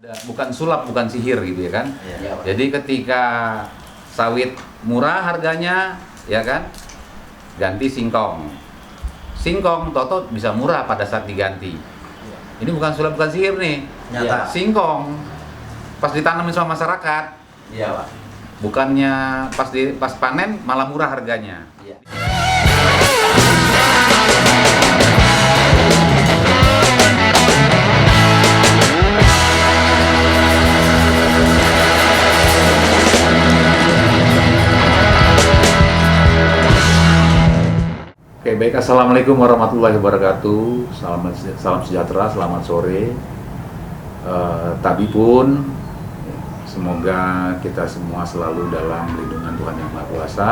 Bukan sulap, bukan sihir gitu ya kan. Iya. Jadi ketika sawit murah harganya, ya kan, ganti singkong. Singkong toto bisa murah pada saat diganti. Ini bukan sulap, bukan sihir nih. Nyata. Singkong pas ditanamin sama masyarakat, Iya, Pak. bukannya pas panen malah murah harganya. Iya. Oke, baik. Assalamualaikum warahmatullahi wabarakatuh. Salam sejahtera, selamat sore. Tabi pun, semoga kita semua selalu dalam lindungan Tuhan Yang Maha Kuasa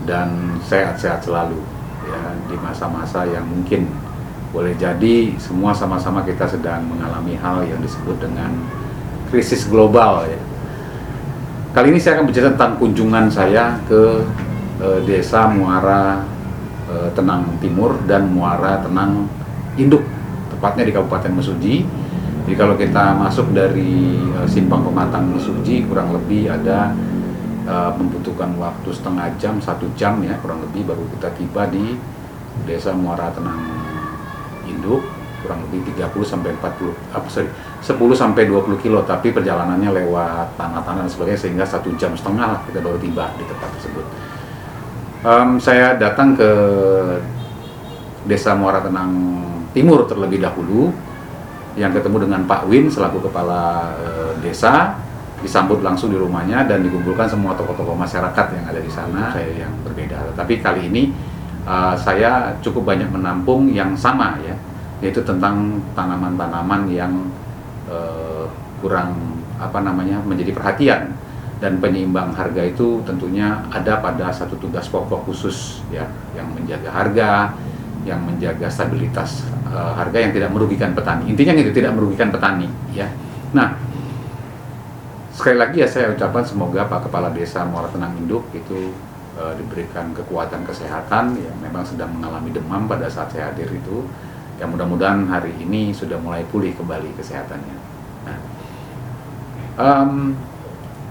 dan sehat-sehat selalu ya di masa-masa yang mungkin boleh jadi semua sama-sama kita sedang mengalami hal yang disebut dengan krisis global ya. Kali ini saya akan bicara tentang kunjungan saya ke Desa Muara Tenang Timur dan Muara Tenang Induk, tepatnya di Kabupaten Mesuji. Jadi kalau kita masuk dari Simpang Pematang Mesuji, kurang lebih ada membutuhkan waktu setengah jam, 1 jam ya kurang lebih baru kita tiba di Desa Muara Tenang Induk, kurang lebih 10 sampai 20 kilo, tapi perjalanannya lewat tanah-tanah dan sebagainya sehingga 1,5 jam lah kita baru tiba di tempat tersebut. Saya datang ke Desa Muara Tenang Timur terlebih dahulu, yang ketemu dengan Pak Win selaku kepala desa, disambut langsung di rumahnya dan dikumpulkan semua tokoh-tokoh masyarakat yang ada di sana. Saya yang berbeda, tapi kali ini saya cukup banyak menampung yang sama ya, yaitu tentang tanaman-tanaman yang kurang menjadi perhatian. Dan penyeimbang harga itu tentunya ada pada satu tugas pokok khusus ya, yang menjaga harga, yang menjaga stabilitas harga yang tidak merugikan petani. Intinya itu tidak merugikan petani ya. Nah, sekali lagi ya saya ucapkan semoga Pak Kepala Desa Muara Tenang Induk itu diberikan kekuatan kesehatan ya, memang sedang mengalami demam pada saat saya hadir itu. Ya mudah-mudahan hari ini sudah mulai pulih kembali kesehatannya. Nah,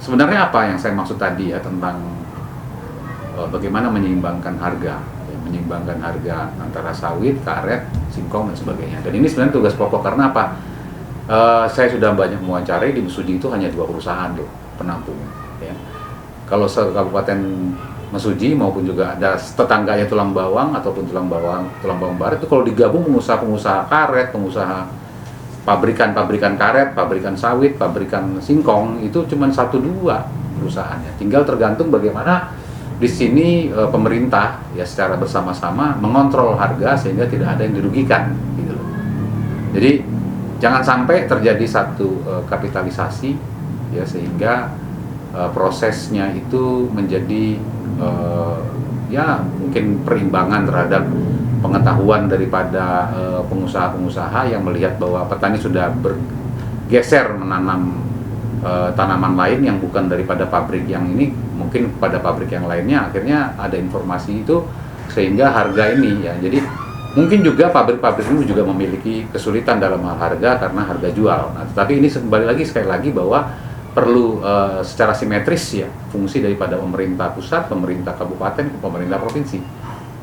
sebenarnya apa yang saya maksud tadi ya tentang bagaimana menyeimbangkan harga, ya, menyeimbangkan harga antara sawit, karet, singkong dan sebagainya. Dan ini sebenarnya tugas pokok karena apa? Saya sudah banyak mewawancarai di Mesuji itu hanya 2 perusahaan loh penampung. Ya. Kalau se-Kabupaten Mesuji maupun juga ada tetangganya Tulang Bawang ataupun Tulang Bawang Barat itu kalau digabung pengusaha-pengusaha karet, pengusaha pabrikan karet, pabrikan sawit, pabrikan singkong itu cuma 1-2 perusahaannya. Tinggal tergantung bagaimana di sini pemerintah ya secara bersama-sama mengontrol harga sehingga tidak ada yang dirugikan gitu loh. Jadi jangan sampai terjadi satu kapitalisasi ya sehingga prosesnya itu menjadi ya mungkin perimbangan terhadap pengetahuan daripada pengusaha-pengusaha yang melihat bahwa petani sudah bergeser menanam tanaman lain yang bukan daripada pabrik yang ini mungkin pada pabrik yang lainnya, akhirnya ada informasi itu sehingga harga ini ya, jadi mungkin juga pabrik-pabrik ini juga memiliki kesulitan dalam hal harga karena harga jual. Nah, tetapi ini sekali lagi bahwa perlu secara simetris ya fungsi daripada pemerintah pusat, pemerintah kabupaten, pemerintah provinsi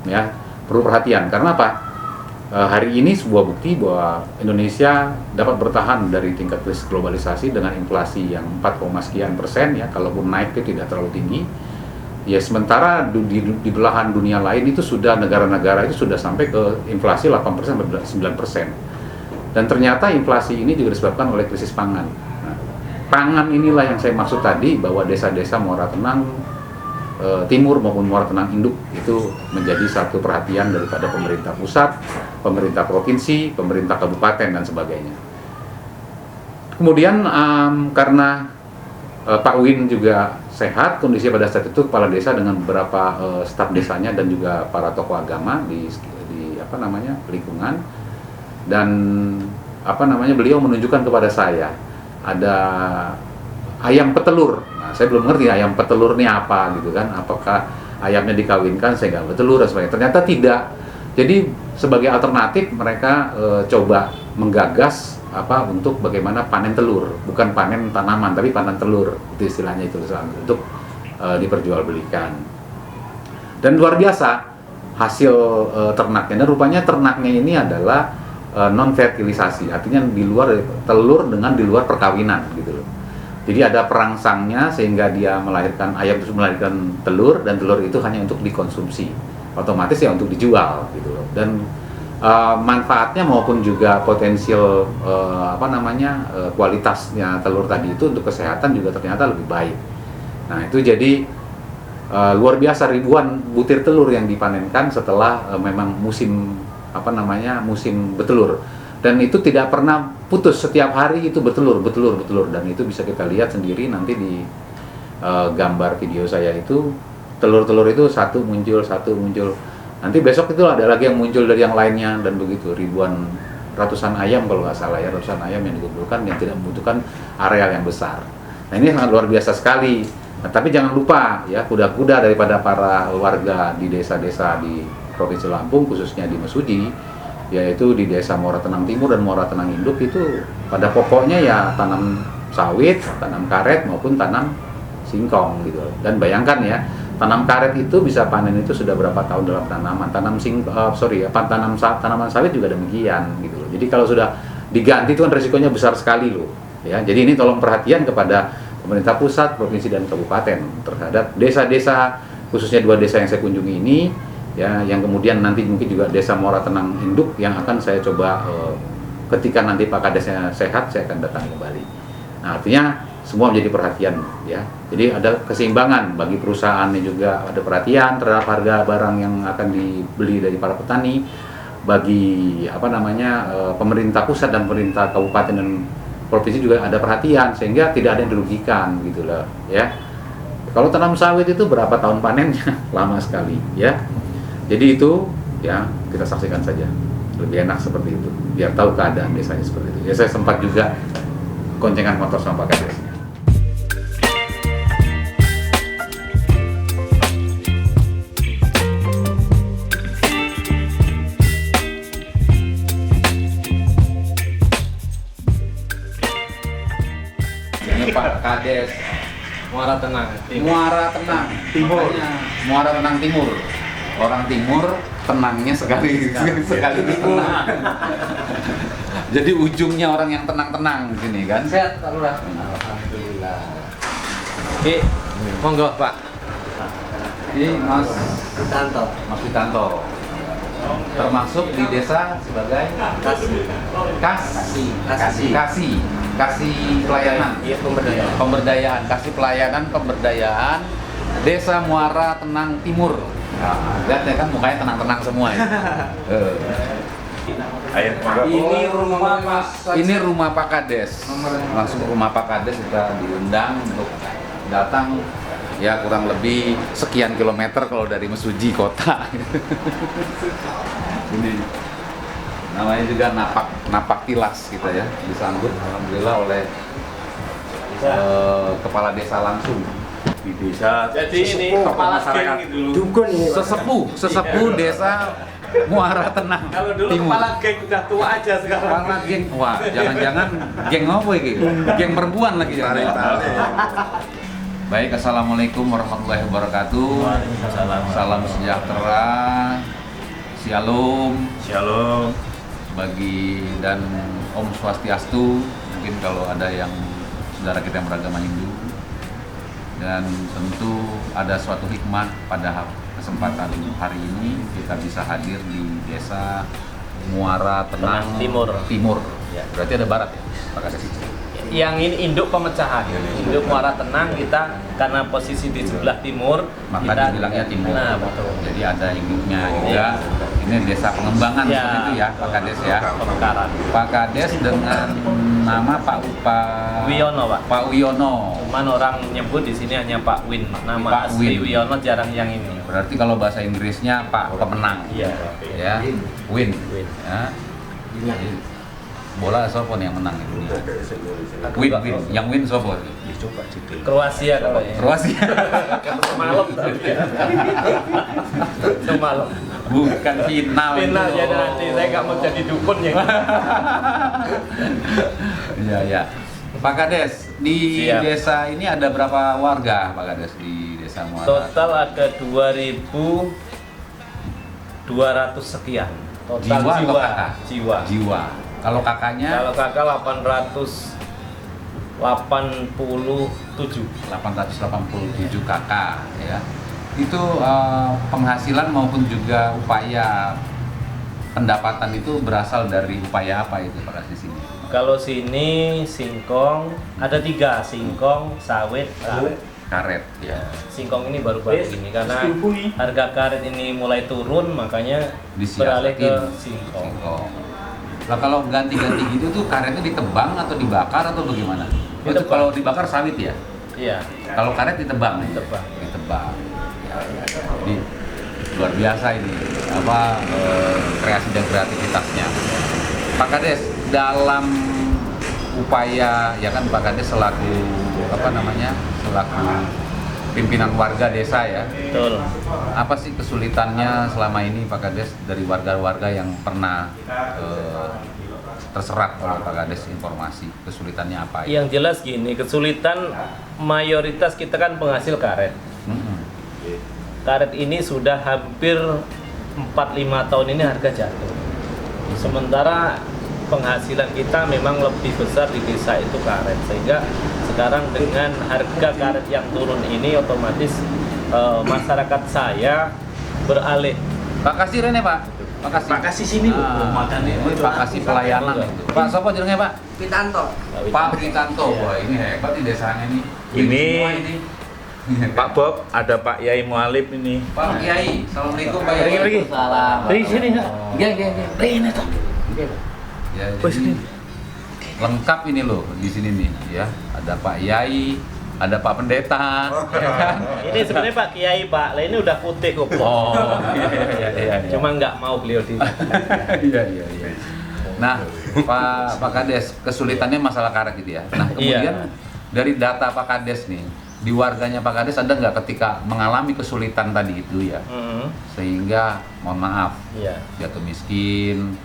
ya. Perlu perhatian karena apa? Hari ini sebuah bukti bahwa Indonesia dapat bertahan dari tingkat krisis globalisasi dengan inflasi yang 4, sekian persen ya, kalaupun naik itu tidak terlalu tinggi. Ya sementara di belahan dunia lain itu sudah negara-negara itu sudah sampai ke inflasi 8% sampai 9%. Dan ternyata inflasi ini juga disebabkan oleh krisis pangan. Nah, pangan inilah yang saya maksud tadi bahwa desa-desa Muara Tenang Timur maupun Muara Tenang Induk itu menjadi satu perhatian daripada pemerintah pusat, pemerintah provinsi, pemerintah kabupaten dan sebagainya. Kemudian karena Pak Win juga sehat, kondisi pada saat itu kepala desa dengan beberapa staf desanya dan juga para tokoh agama di lingkungan dan beliau menunjukkan kepada saya ada ayam petelur. Nah, saya belum ngerti ayam petelur ini apa gitu kan, apakah ayamnya dikawinkan sehingga bertelur dan sebagainya. Ternyata tidak. Jadi sebagai alternatif mereka coba menggagas untuk bagaimana panen telur, bukan panen tanaman tapi panen telur, itu istilahnya itu untuk diperjualbelikan. Dan luar biasa hasil ternaknya. Dan rupanya ternaknya ini adalah non fertilisasi, artinya di luar telur dengan di luar perkawinan gitu loh. Jadi ada perangsangnya sehingga dia melahirkan ayam terus melahirkan telur, dan telur itu hanya untuk dikonsumsi, otomatis ya untuk dijual gitu loh. Dan manfaatnya maupun juga potensial kualitasnya telur tadi itu untuk kesehatan juga ternyata lebih baik. Nah itu jadi luar biasa, ribuan butir telur yang dipanenkan setelah memang musim musim bertelur, dan itu tidak pernah putus, setiap hari itu bertelur, dan itu bisa kita lihat sendiri nanti di gambar video saya itu, telur-telur itu satu muncul, nanti besok itu ada lagi yang muncul dari yang lainnya, dan begitu ribuan, ratusan ayam kalau nggak salah ya, ratusan ayam yang dikumpulkan yang tidak membutuhkan areal yang besar. Nah ini sangat luar biasa sekali. Nah, tapi jangan lupa ya, kuda-kuda daripada para warga di desa-desa di Provinsi Lampung, khususnya di Mesuji, yaitu di Desa Muara Tenang Timur dan Muara Tenang Induk, itu pada pokoknya ya tanam sawit, tanam karet maupun tanam singkong gitu. Dan bayangkan ya, tanam karet itu bisa panen itu sudah berapa tahun dalam tanaman. Tanaman sawit juga demikian gitu loh. Jadi kalau sudah diganti itu kan resikonya besar sekali loh. Ya, jadi ini tolong perhatian kepada pemerintah pusat, provinsi dan kabupaten terhadap desa-desa, khususnya 2 desa yang saya kunjungi ini. Ya, yang kemudian nanti mungkin juga Desa Muara Tenang Induk yang akan saya coba ketika nanti Pak Kadesnya sehat, saya akan datang kembali. Nah, artinya semua menjadi perhatian ya. Jadi ada keseimbangan bagi perusahaannya, juga ada perhatian terhadap harga barang yang akan dibeli dari para petani, bagi pemerintah pusat dan pemerintah kabupaten dan provinsi juga ada perhatian, sehingga tidak ada yang dirugikan gitu loh ya. Kalau tanam sawit itu berapa tahun panennya? Lama sekali ya. Jadi itu ya, kita saksikan saja, lebih enak seperti itu, biar tahu keadaan desanya seperti itu. Ya saya sempat juga goncengan motor sama Pak Kades. Ini Pak Kades, Muara Tenang Timur. Muara Tenang Timur. Orang timur tenangnya sekali tenang. Jadi ujungnya orang yang tenang-tenang di sini kan. Sehat Pak Lurah. Alhamdulillah. Oke, monggo Pak. Ini Mas Witanto. Termasuk di desa sebagai kasih pelayanan. Iya, pemberdayaan Desa Muara Tenang Timur. Nah, lihat ya kan mukanya tenang-tenang semua ya. Ini rumah Pak Kades. Langsung rumah Pak Kades, kita diundang untuk datang ya, kurang lebih sekian kilometer kalau dari Mesuji kota. Ini namanya juga napak tilas kita ya, disambut alhamdulillah oleh kepala desa langsung di desa. Jadi ini kepala geng gitu. Dukun ini. Sesepuh desa Muara Tenang Kalau dulu Timur. kepala geng udah tua aja sekarang. Kepala geng, wah jangan-jangan geng apa ini? Geng perempuan lagi ya. Baik, assalamualaikum warahmatullahi wabarakatuh. Salam sejahtera, shalom bagi dan Om Swastiastu. Mungkin kalau ada yang saudara kita yang beragama Hindu. Dan tentu ada suatu hikmah pada kesempatan hari ini kita bisa hadir di Desa Muara Tenang Timur. Ya. Berarti ada barat ya, Pak Kades? Yang ini induk pemecahan. Induk Muara Tenang kita karena posisi di sebelah timur, Maka kita dibilangnya timur. Nah, betul. Jadi ada induknya juga. Ini desa pengembangan Ya, seperti itu ya, Pak Kades ya. Pemekaran. Pak Kades dengan nama Pak Wiono, Pak. Pak Wiono. Cuman orang nyebut di sini hanya Pak Win. Nama Pak asli Win. Wiono jarang yang ini. Berarti kalau bahasa Inggrisnya Pak Pemenang. Iya. Ya, win. Win. Ya. Jadi, bola sopo nih yang menang itu? Win. Yang win sopo? Kroasia kalau ya. Kroasia. Malam tadi. Itu malam. Bukan final. Final itu. ya nanti saya nggak mau jadi dukun ya. Iya, ya. Pak Kades, di Siap. desa ini ada berapa warga, Pak Kades, di desa Muara? Total ada 2.200 sekian. Total Jiwa atau kakak? Jiwa. Jiwa. Kalau kakaknya? Kalau kakak 887. 887 kakak, ya. Itu penghasilan maupun juga upaya pendapatan itu berasal dari upaya apa itu Pak Kades di sini? Kalau sini singkong ada 3, singkong, sawit, karet. Karet, ya. Singkong ini baru-baru ini karena harga karet ini mulai turun, makanya beralih ke singkong. Nah, kalau ganti-ganti gitu tuh karetnya ditebang atau dibakar atau bagaimana? Itu Ditebang. kalau dibakar sawit ya? Iya. Kalau karet ditebang nih? Ditebang. Ditebang. Ya. Jadi luar biasa ini kreasi dan kreativitasnya. Pak Kades, dalam upaya ya kan Pak Kades selaku selaku pimpinan warga desa ya. Betul. Apa sih kesulitannya selama ini Pak Kades dari warga-warga yang pernah terserap oleh Pak Kades informasi kesulitannya apa ya? Yang jelas gini, kesulitan mayoritas kita kan penghasil karet. Mm-mm. Karet ini sudah hampir 4-5 tahun ini harga jatuh. Sementara penghasilan kita memang lebih besar di desa itu karet, sehingga sekarang dengan harga karet yang turun ini otomatis masyarakat saya beralih. Pak kasih Rene Pak. Makasih. Pak kasih sini Bu. Makan ini Pak kasih pelayanan itu. Pak sopo jenenge Pak? Pitanto. Pak Pitanto. Iya. Wah, ini hebat nih desanya nih. Ini Semua ini. Pak Bob, ada Pak Yai Mualib ini. Pak Kiai. Assalamualaikum Pak Yai. Pergi. Salam. Di sini enggak? Iya, iya, iya. Ini tuh. Ya, Oh, jadi sini. lengkap ini loh di sini nih ya. Ada Pak Yai, ada Pak Pendeta, ya kan? Ini sebenarnya Pak Kiai Pak, lah ini udah putih kok. Oh, iya. Cuma nggak mau beliau di. Iya. Nah, Pak Kades, kesulitannya masalah karet gitu ya. Nah, kemudian Iya. dari data Pak Kades nih, di warganya Pak Kades ada nggak ketika mengalami kesulitan tadi itu ya, sehingga mohon maaf Iya. jatuh miskin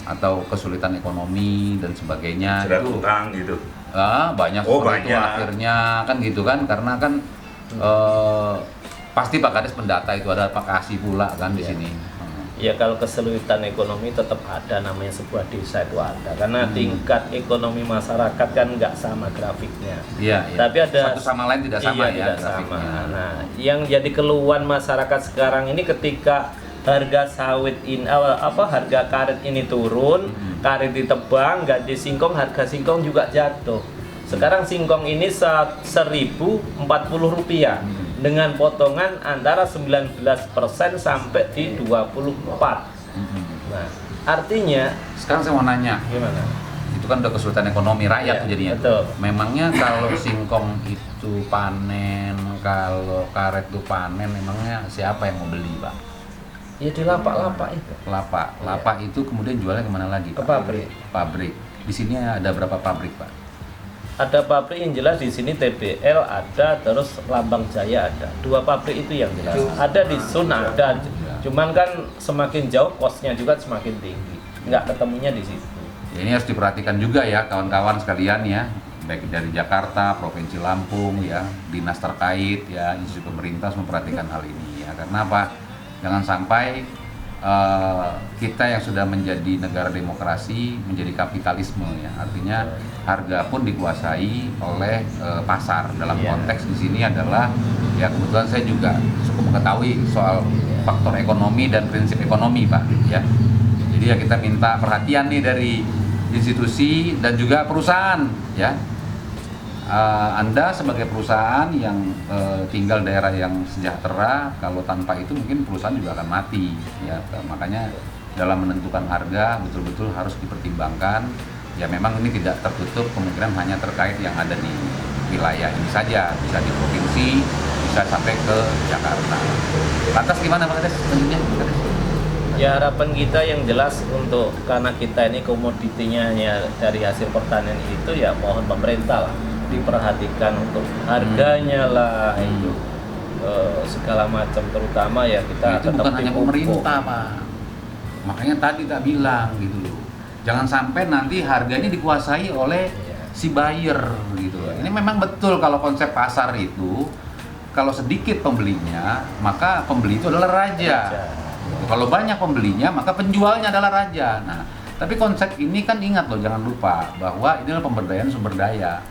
atau kesulitan ekonomi dan sebagainya Jerat itu utang gitu. banyak Oh, seperti itu banyak. akhirnya kan gitu kan karena kan pasti Pak Kades pendata itu ada Pak Kasih pula kan di Iya. sini. Ya kalau kesulitan ekonomi tetap ada, namanya sebuah desa itu ada, karena tingkat ekonomi masyarakat kan nggak sama grafiknya. Iya. Tapi ada satu sama lain tidak sama iya, ya tidak sama. grafiknya. Nah, yang jadi keluhan masyarakat sekarang ini ketika harga sawit harga karet ini turun, karet ditebang, gaji singkong, harga singkong juga jatuh. Sekarang singkong ini 1.040 rupiah dengan potongan antara 19% sampai di 24. Nah, artinya Sekarang saya mau nanya, gimana? itu kan udah kesulitan ekonomi rakyat Iya, tuh jadinya. betul. Memangnya kalau singkong itu panen, kalau karet itu panen, memangnya siapa yang mau beli, Pak? Ya di lapak-lapak itu. Lapak itu kemudian jualnya kemana lagi, Ke Pak? pabrik. Pabrik. Di sini ada berapa pabrik, Pak? Ada pabrik yang jelas di sini TBL ada, terus Lambang Jaya ada. 2 pabrik itu yang jelas. Ada di Sun ada. Cuman kan semakin jauh kosnya juga semakin tinggi. Nggak ketemunya di situ. Ya, ini harus diperhatikan juga ya kawan-kawan sekalian ya, baik dari Jakarta, Provinsi Lampung ya, dinas terkait ya, institusi pemerintah harus memperhatikan hal ini ya. Karena apa? Jangan sampai kita yang sudah menjadi negara demokrasi menjadi kapitalisme ya. Artinya harga pun dikuasai oleh pasar. Dalam Iya. konteks di sini adalah ya kebetulan saya juga cukup mengetahui soal faktor ekonomi dan prinsip ekonomi, Pak ya. Jadi ya kita minta perhatian nih dari institusi dan juga perusahaan ya. Anda sebagai perusahaan yang tinggal daerah yang sejahtera, kalau tanpa itu mungkin perusahaan juga akan mati ya. Makanya dalam menentukan harga betul-betul harus dipertimbangkan. Ya memang ini tidak tertutup kemungkinan hanya terkait yang ada di wilayah ini saja, bisa di provinsi, bisa sampai ke Jakarta. Lantas gimana Pak Kades selanjutnya? Ya harapan kita yang jelas untuk, karena kita ini komoditinya ya dari hasil pertanian itu, ya mohon pemerintah lah diperhatikan untuk harganya lah itu. segala macam, terutama ya kita Nah, itu tetap bukan hanya dipupuk. pemerintah, Pak. Makanya tadi tak bilang gitu loh. Jangan sampai nanti harganya dikuasai oleh Iya. si buyer gitu loh. Ini memang betul kalau konsep pasar itu kalau sedikit pembelinya, maka pembeli itu adalah raja. Kalau banyak pembelinya, maka penjualnya adalah raja. Nah, tapi konsep ini kan ingat loh, jangan lupa bahwa ini adalah pemberdayaan sumber daya.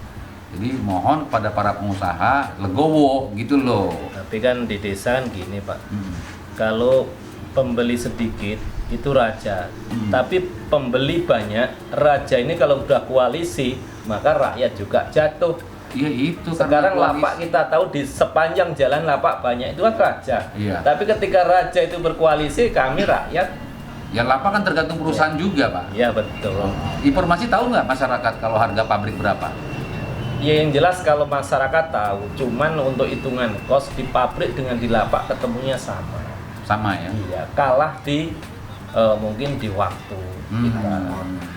Jadi mohon kepada para pengusaha legowo gitu loh. Tapi kan di desa kan gini Pak, Hmm. kalau pembeli sedikit itu raja, tapi pembeli banyak, raja ini kalau udah koalisi maka rakyat juga jatuh. Iya itu. Sekarang karena lapak kita tahu di sepanjang jalan lapak banyak itu kan raja. Iya. Tapi ketika raja itu berkoalisi, kami rakyat, Ya lapak kan tergantung perusahaan juga, Pak. ya betul. Informasi tahu nggak masyarakat kalau harga pabrik berapa? Ya yang jelas kalau masyarakat tahu, cuman untuk hitungan kos di pabrik dengan di lapak ketemunya sama. Sama ya. Iya, kalah di mungkin di waktu kita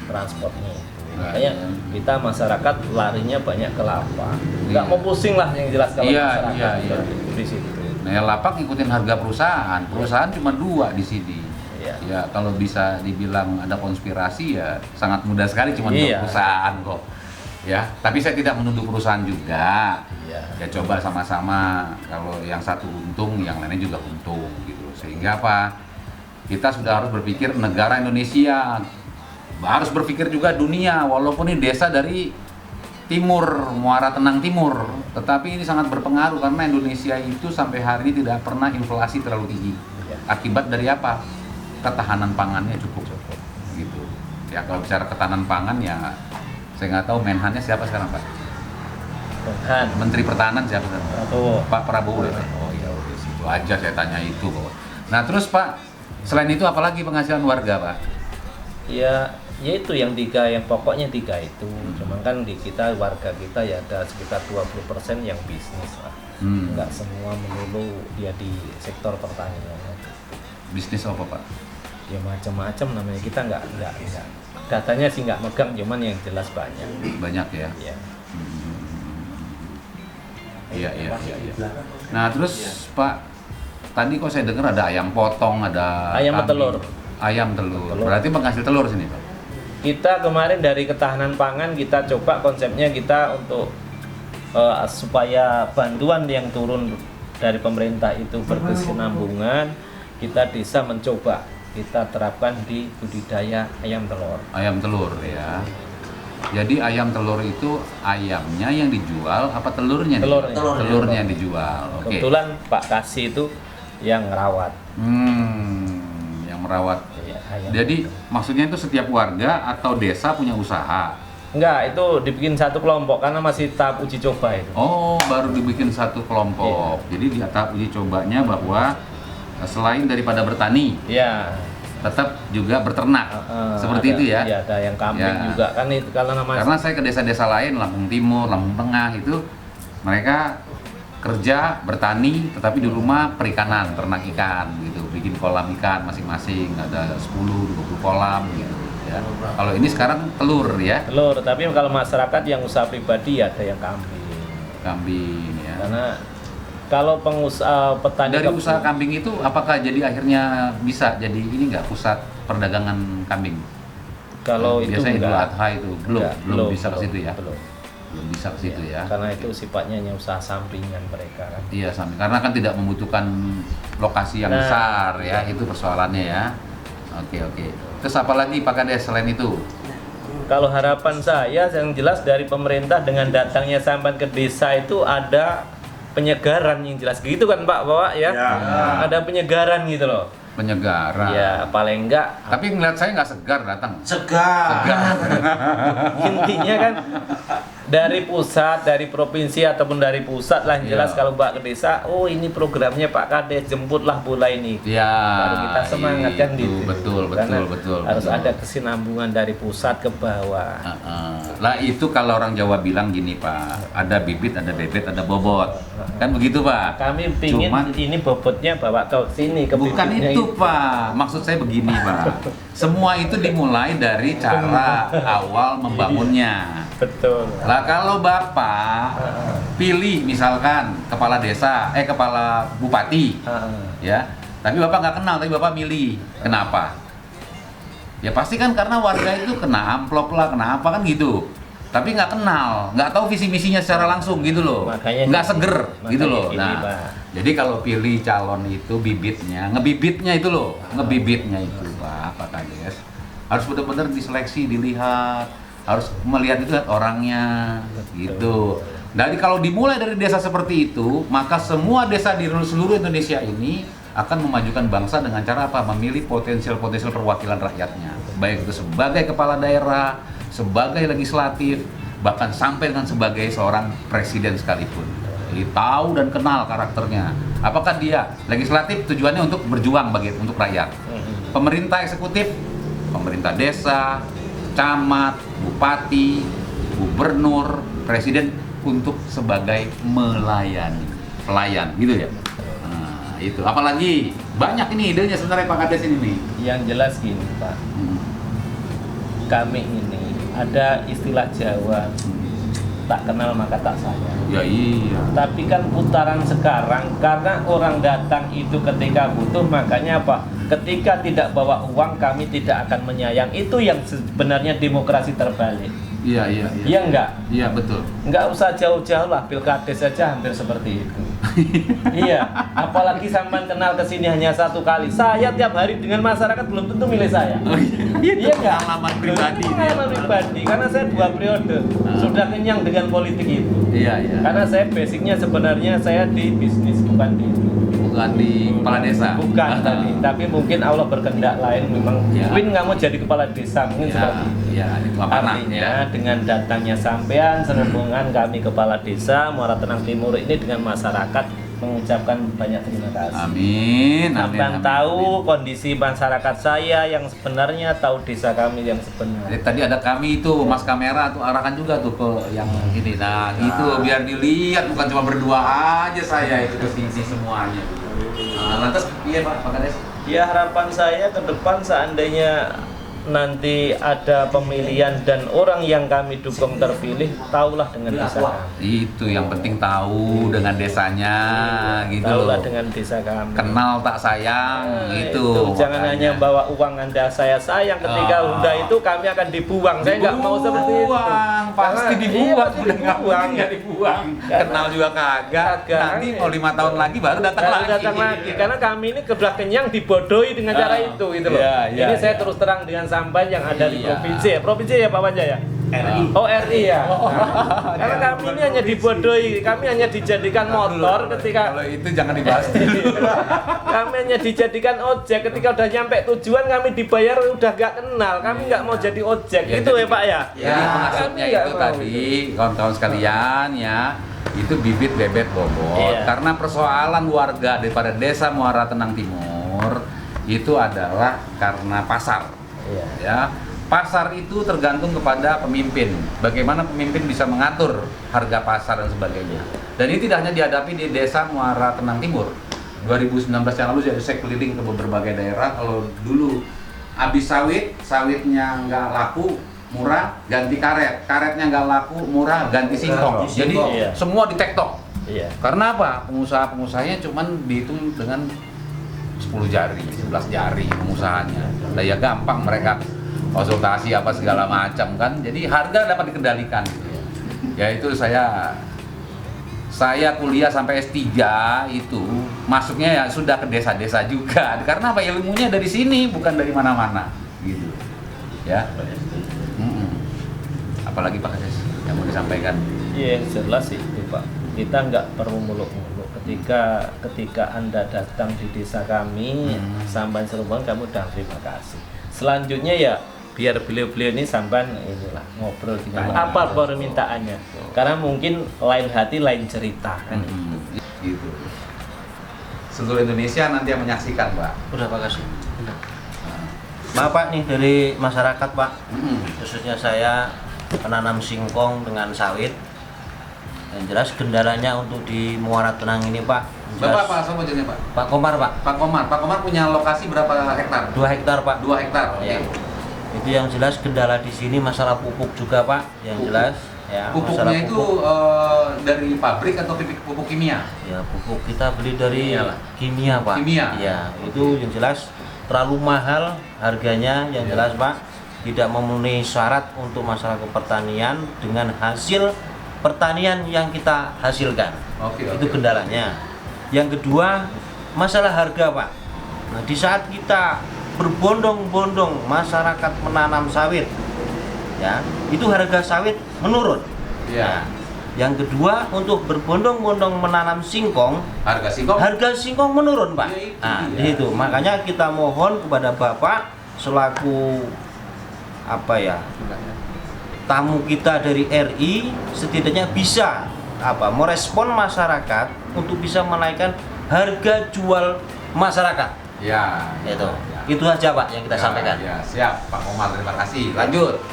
transportnya itu. Makanya kita masyarakat larinya banyak ke lapak. Nggak Iya. mau pusing lah yang jelas kalau Iya, masyarakat iya. di situ. Nah, ya lapak ngikutin harga perusahaan. Perusahaan cuma 2 di sini. Iya. Ya kalau bisa dibilang ada konspirasi ya sangat mudah sekali cuma 2 Iya. perusahaan kok. Ya, tapi saya tidak menuduh perusahaan juga. Iya. Ya coba sama-sama, kalau yang satu untung, yang lainnya juga untung gitu. Sehingga apa? Kita sudah harus berpikir negara Indonesia, harus berpikir juga dunia, walaupun ini desa dari timur, Muara Tenang Timur, tetapi ini sangat berpengaruh karena Indonesia itu sampai hari ini tidak pernah inflasi terlalu tinggi. Iya. Akibat dari apa? Ketahanan pangannya cukup gitu. Ya kalau bicara ketahanan pangan ya saya nggak tahu Menhannya siapa sekarang, Pak? Tuhan. Menteri Pertahanan siapa sekarang? Prabowo. Pak Prabowo ya? Oh iya, udah situ aja saya tanya itu kok. Nah terus Pak, selain itu apalagi penghasilan warga, Pak? Ya, itu yang 3, yang pokoknya 3 itu. Cuman kan di kita, warga kita ya ada sekitar 20% yang bisnis lah. Nggak semua melulu dia di sektor pertanian. Bisnis apa, Pak? Ya macam-macam namanya, kita nggak datanya sih nggak megang, cuman yang jelas banyak. Banyak ya? Ya. Iya. Nah terus Pak, tadi kok saya dengar ada ayam potong, ada Ayam kambing. telur. Ayam telur. Telur. Berarti penghasil telur sini, Pak? Kita kemarin dari ketahanan pangan kita coba konsepnya kita untuk supaya bantuan yang turun dari pemerintah itu berkesinambungan, kita desa mencoba kita terapkan di budidaya ayam telur. Ayam telur ya. Jadi ayam telur itu ayamnya yang dijual apa telurnya? Telurnya. Telurnya yang dijual. Oke. Kebetulan Pak Kasih itu yang ngerawat. Yang merawat. Ya, ayam. Jadi maksudnya itu setiap warga atau desa punya usaha? Enggak, itu dibikin satu kelompok karena masih tahap uji coba itu. Oh, baru dibikin satu kelompok. Jadi di tahap uji cobanya bahwa selain daripada bertani, Ya. tetap juga berternak. Seperti ada, itu ya? Iya, ada yang kambing Ya. juga kan itu karena Karena saya ke desa-desa lain, Lampung Timur, Lampung Tengah itu mereka kerja bertani, tetapi di rumah perikanan, ternak ikan gitu, bikin kolam ikan masing-masing, ada 10-20 kolam gitu ya. Kalau ini sekarang telur ya, telur, tapi kalau masyarakat yang usaha pribadi ada yang kambing. kambing ya. Karena kalau pengusaha petani Dari usaha kambing itu apakah jadi akhirnya bisa jadi ini nggak pusat perdagangan kambing? kalau itu biasanya Idul enggak, Adha itu belum enggak, bisa ke situ ya. belum. Belum bisa ke situ ya. Karena itu sifatnya hanya usaha sampingan mereka kan. Iya, samping karena kan tidak membutuhkan lokasi yang Nah, besar ya, itu persoalannya ya. Oke. Terus apa lagi Pak Kades selain itu? Kalau harapan saya yang jelas dari pemerintah dengan datangnya sampai ke desa itu ada penyegaran yang jelas gitu kan Pak Bawa ya. Ada penyegaran gitu loh. Penyegaran. Ya paling enggak Tapi ngeliat saya nggak segar datang. Segar. intinya kan dari pusat, dari provinsi ataupun dari pusat lah yang jelas Iya. kalau Mbak ke desa, oh ini programnya Pak Kades, jemputlah bola ini. Ya. Baru kita semangat kan itu, gitu. Betul. Harus betul. ada kesinambungan dari pusat ke bawah. Lah itu kalau orang Jawa bilang gini Pak, ada bibit, ada bebet, ada bobot. Kan begitu Pak? Kami pingin Cuman- ini bobotnya bawa ke sini ke Bukan bibitnya itu Pak, maksud saya begini Pak. Semua itu dimulai dari cara awal membangunnya. Betul. Lah kalau Bapak pilih misalkan kepala desa, kepala bupati, ya. Tapi Bapak nggak kenal, tapi Bapak milih. Kenapa? Ya pasti kan karena warga itu kena amplop lah, kena apa kan gitu. Tapi nggak kenal, nggak tahu visi misinya secara langsung gitu loh. Makanya nggak seger gitu loh. ini, Nah, Pak. jadi kalau pilih calon itu bibitnya, ngebibitnya itu loh, ngebibitnya itu Pak Kades. Harus benar-benar diseleksi, dilihat, harus melihat itu orangnya gitu. Jadi kalau dimulai dari desa seperti itu, maka semua desa di seluruh Indonesia ini akan memajukan bangsa dengan cara apa? Memilih potensial-potensial perwakilan rakyatnya. Baik itu sebagai kepala daerah, sebagai legislatif, bahkan sampai dengan sebagai seorang presiden sekalipun. Jadi tahu dan kenal karakternya. Apakah dia legislatif tujuannya untuk berjuang untuk rakyat. Pemerintah eksekutif, pemerintah desa, camat, bupati, gubernur, presiden untuk sebagai melayani, pelayan gitu ya. Nah, itu apalagi banyak ini idenya sebenarnya Pak Kades ini nih. Yang jelas gini Pak, kami ini ada istilah Jawa, tak kenal maka tak sayang. Ya iya. Tapi kan putaran sekarang karena orang datang itu ketika butuh, makanya apa? Ketika tidak bawa uang kami tidak akan menyayang. Itu yang sebenarnya demokrasi terbalik. Iya, iya, iya. Iya enggak? Iya, betul. Enggak usah jauh-jauh lah, Pilkades saja hampir seperti itu. Iya, apalagi sampean kenal kesini hanya satu kali. Saya tiap hari dengan masyarakat belum tentu milih saya. Oh, iya, Iya enggak? pengalaman pribadi. Itu pengalaman pribadi, karena saya 2 periode sudah kenyang dengan politik itu. Iya, iya. Karena saya basicnya sebenarnya saya di bisnis, bukan di kepala desa. Bukan tadi, tapi mungkin Allah berkehendak lain memang. Ya. Win nggak mau jadi kepala desa mungkin Ya, seperti itu. ya, itu amanah, Artinya ya. dengan datangnya sampean serembungan kami kepala desa Muara Tenang Timur ini dengan masyarakat mengucapkan banyak terima kasih. Amin. Sampean tahu kondisi masyarakat saya yang sebenarnya, tahu desa kami yang Jadi sebenarnya. tadi ada kami itu Mas kamera tuh arahkan juga tuh ke yang ini. Nah, gitu biar dilihat bukan cuma berdua aja saya itu ke sini semuanya. Nah, lantas iya Pak Kades. Ya harapan saya ke depan seandainya nanti ada pemilihan dan orang yang kami dukung terpilih, tahulah dengan desa kami. Itu yang penting tahu dengan desanya gitu Tahulah loh. dengan desa kami. Kenal tak sayang gitu. Jangan makanya. hanya bawa uang Anda saya sayang, ketika Honda itu kami akan dibuang. Saya nggak mau seperti itu. Dibuang, pasti Karena- dibuang. iya, pasti Udah nggak dibuang. mungkin nggak dibuang. Karena- Kenal juga kagak. Kagak. Nanti mau 5 tahun lagi baru datang Baru lagi. datang lagi. Karena kami ini kebelah kenyang dibodohi dengan cara itu gitu loh. Iya, iya, Ini saya iya. terus terang dengan sampai yang ada di Iya. provinsi ya. Provinsi ya Pak Wanja ya? RI. Oh RI ya. Karena kami ini hanya dibodohi, kami hanya dijadikan motor ketika Kalau itu jangan dibahas dulu. kami hanya dijadikan ojek, ketika udah nyampe tujuan kami dibayar udah gak kenal, kami nggak mau jadi ojek. Ya, Itu jadi- ya Pak ya. Jadi maksudnya Kami nggak itu mau tadi kawan-kawan sekalian ya, itu bibit bebet bobot. Iya. Karena persoalan warga daripada desa Muara Tenang Timur itu adalah karena pasar. Iya. Ya, pasar itu tergantung kepada pemimpin. Bagaimana pemimpin bisa mengatur harga pasar dan sebagainya. Dan ini tidak hanya dihadapi di desa Muara Tenang Timur. 2019 yang lalu saya keliling ke berbagai daerah. Kalau dulu habis sawitnya nggak laku, murah, ganti karet. Karetnya nggak laku, murah, ganti singkong. Ganti Jadi singkong. Iya. semua ditektok. Iya. Karena apa? Pengusaha-pengusahanya cuman dihitung dengan 10 jari, 11 jari pengusahanya. Nah ya gampang mereka konsultasi apa segala macam kan. Jadi harga dapat dikendalikan gitu ya. Ya itu saya kuliah sampai S3 itu masuknya ya sudah ke desa-desa juga. Karena apa? Ilmunya dari sini bukan dari mana-mana gitu. Ya. Apalagi Pak Kades yang mau disampaikan? Iya, yang jelas sih itu Pak. Kita nggak perlu muluk-muluk. Ketika Anda datang di desa kami, sampai serumban kamu udah terima kasih. Selanjutnya ya biar beliau-beliau ini sampai inilah ngobrol dengan apa permintaannya. Karena mungkin lain hati lain cerita kan. Gitu. Seluruh Indonesia nanti yang menyaksikan, Pak. Udah Pak kasih. Maaf Pak nih dari masyarakat Pak, khususnya saya penanam singkong dengan sawit. Yang jelas kendalanya untuk di Muara Tenang ini Pak. Bapak apa sama jenisnya, Pak? Pak Komar Pak. Pak Komar punya lokasi berapa hektar? 2 hektar Pak. 2 hektar. Oke. Ya. Itu yang jelas kendala di sini masalah pupuk juga Pak. Yang Pupuk. jelas ya masalah Pupuknya itu pupuk. dari dari pabrik atau pupuk kimia? Ya pupuk kita beli dari Kimia lah. kimia Pak. Kimia? Ya itu yang jelas terlalu mahal harganya, yang jelas Pak tidak memenuhi syarat untuk masyarakat pertanian dengan hasil pertanian yang kita hasilkan. Itu kendalanya. Yang kedua masalah harga Pak. Nah di saat kita berbondong-bondong masyarakat menanam sawit, ya itu harga sawit menurun. Ya. Yang kedua untuk berbondong-bondong menanam singkong, harga singkong menurun Pak. Ya, itu Nah dia. itu makanya kita mohon kepada Bapak selaku tamu kita dari RI setidaknya bisa merespon masyarakat untuk bisa menaikkan harga jual masyarakat. Ya. Itu aja Pak yang kita sampaikan. Ya, siap Pak Omar, terima kasih. Lanjut.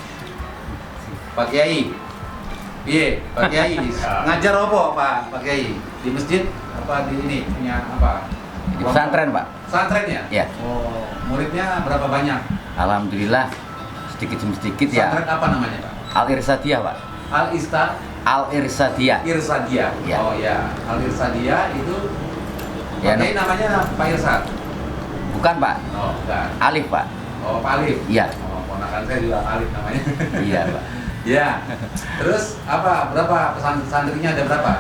Pak Kiai. Iya, Pak Kiai. Ngajar apa Pak Kiai? Di masjid apa di ini punya apa? Di pesantren, Pak. Pesantren ya? Iya. Oh, muridnya berapa banyak? Alhamdulillah sedikit demi sedikit ya. Pesantren apa namanya Pak? Al Irsadiyah, Pak. Al Irsadiyah. Irsadiyah. Iya. Oh ya, Al Irsadiyah itu Ya, Pak Kiai namanya Pak Irsad. Bukan, Pak. Oh, bukan. Alif, Pak. Oh, Pak Alif. Iya. Oh, ponakan saya juga Alif namanya. Iya, Pak. Ya. Terus berapa santrinya ada berapa?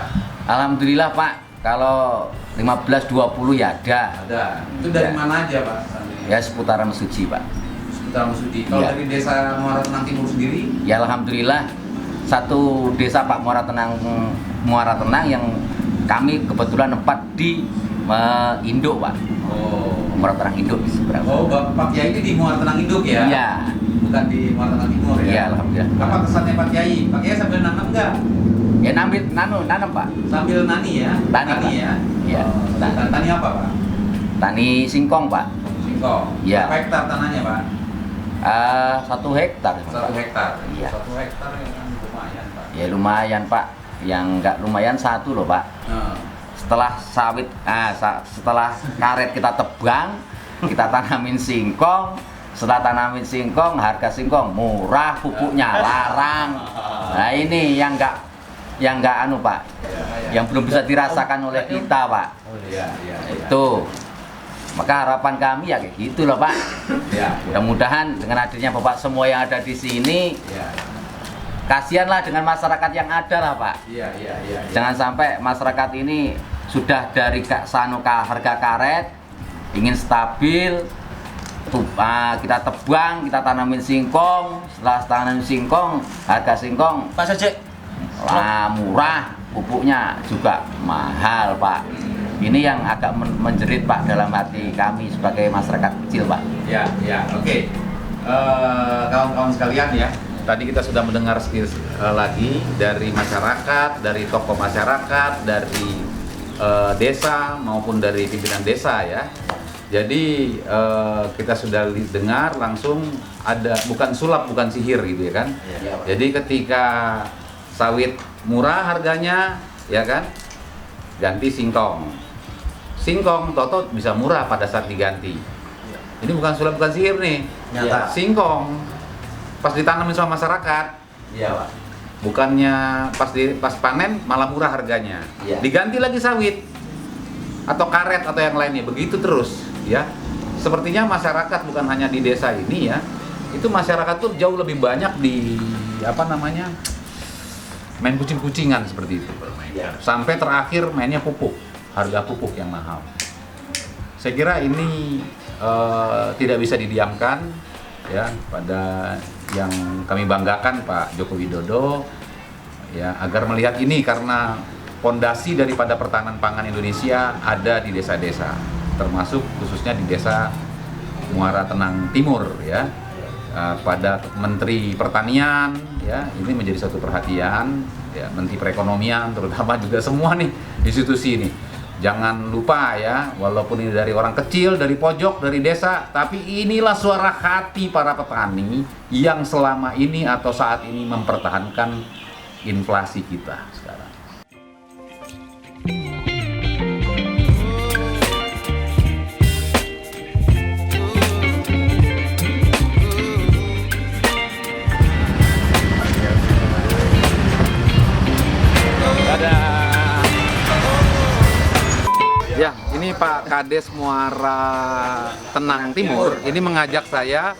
Alhamdulillah, Pak. Kalau 15-20 ya ada. Ada. Itu dari Ya. mana aja, Pak? Santrinya? Ya seputaran Suci, Pak. Sekitar Musudi. Kalau Iya. dari desa Muara Tenang Timur sendiri, Ya alhamdulillah satu desa Pak Muara Tenang yang kami kebetulan tempat di Induk, Pak. Muara Tenang Induk di seberang. Pak Kiai ini di Muara Tenang Induk ya? Iya. Bukan di Muara Tenang Timur ya? Iya, alhamdulillah. Apa kesannya Pak Kiai? Pak Kiai sambil nanam enggak? Ya nanam, Pak. Sambil nani ya? Tani, Pak. ya? Iya. Tani apa, Pak? Tani singkong, Pak. Singkong. Iya. Berapa hektar tanahnya, Pak? 1 hektar. 1 hektar. Iya. 1 hektar ya kan lumayan, Pak. Ya lumayan, Pak. Yang nggak lumayan 1 loh, Pak. Nah. Setelah karet kita tebang, kita tanamin singkong. Setelah tanamin singkong, harga singkong murah, pupuknya larang. Nah ini yang nggak Pak, yang belum bisa dirasakan oleh kita, Pak. Iya. Itu. Maka harapan kami ya kayak gitu loh, Pak. Ya. Mudah-mudahan dengan adanya Bapak semua yang ada di sini, Iya. kasihanlah dengan masyarakat yang ada lah, Pak. Iya. Jangan sampai masyarakat ini sudah dari harga karet ingin stabil, kita tebang, kita tanamin singkong. Setelah tanamin singkong, harga singkong Pak Sajek. murah, pupuknya juga mahal, Pak. Ini yang agak menjerit, Pak, dalam hati kami sebagai masyarakat kecil, Pak. Ya, oke. Kawan-kawan sekalian ya, tadi kita sudah mendengar lagi dari masyarakat, dari tokoh masyarakat, dari desa maupun dari pimpinan desa ya. Jadi kita sudah dengar langsung ada bukan sulap, bukan sihir gitu ya kan. Jadi ketika sawit murah harganya ya kan, ganti singkong. Singkong toto bisa murah pada saat diganti. Ini bukan sulap, bukan sihir nih. Nyata. Singkong pas ditanamin sama masyarakat, Iya, Pak. bukannya pas panen malah murah harganya. Iya. Diganti lagi sawit atau karet atau yang lainnya, begitu terus ya. Sepertinya masyarakat bukan hanya di desa ini ya, itu masyarakat tuh jauh lebih banyak di main kucing-kucingan seperti itu bermain. Iya. Sampai terakhir mainnya pupuk, harga pupuk yang mahal. Saya kira ini tidak bisa didiamkan ya, pada yang kami banggakan Pak Joko Widodo ya, agar melihat ini karena pondasi daripada pertahanan pangan Indonesia ada di desa-desa, termasuk khususnya di desa Muara Tenang Timur ya. Pada Menteri Pertanian ya, ini menjadi satu perhatian ya, Menteri Perekonomian terutama juga semua nih institusi ini. Jangan lupa ya, walaupun ini dari orang kecil, dari pojok, dari desa, tapi inilah suara hati para petani yang selama ini atau saat ini mempertahankan inflasi kita sekarang. Dadah. ini Pak Kades Muara Tenang Timur ini mengajak saya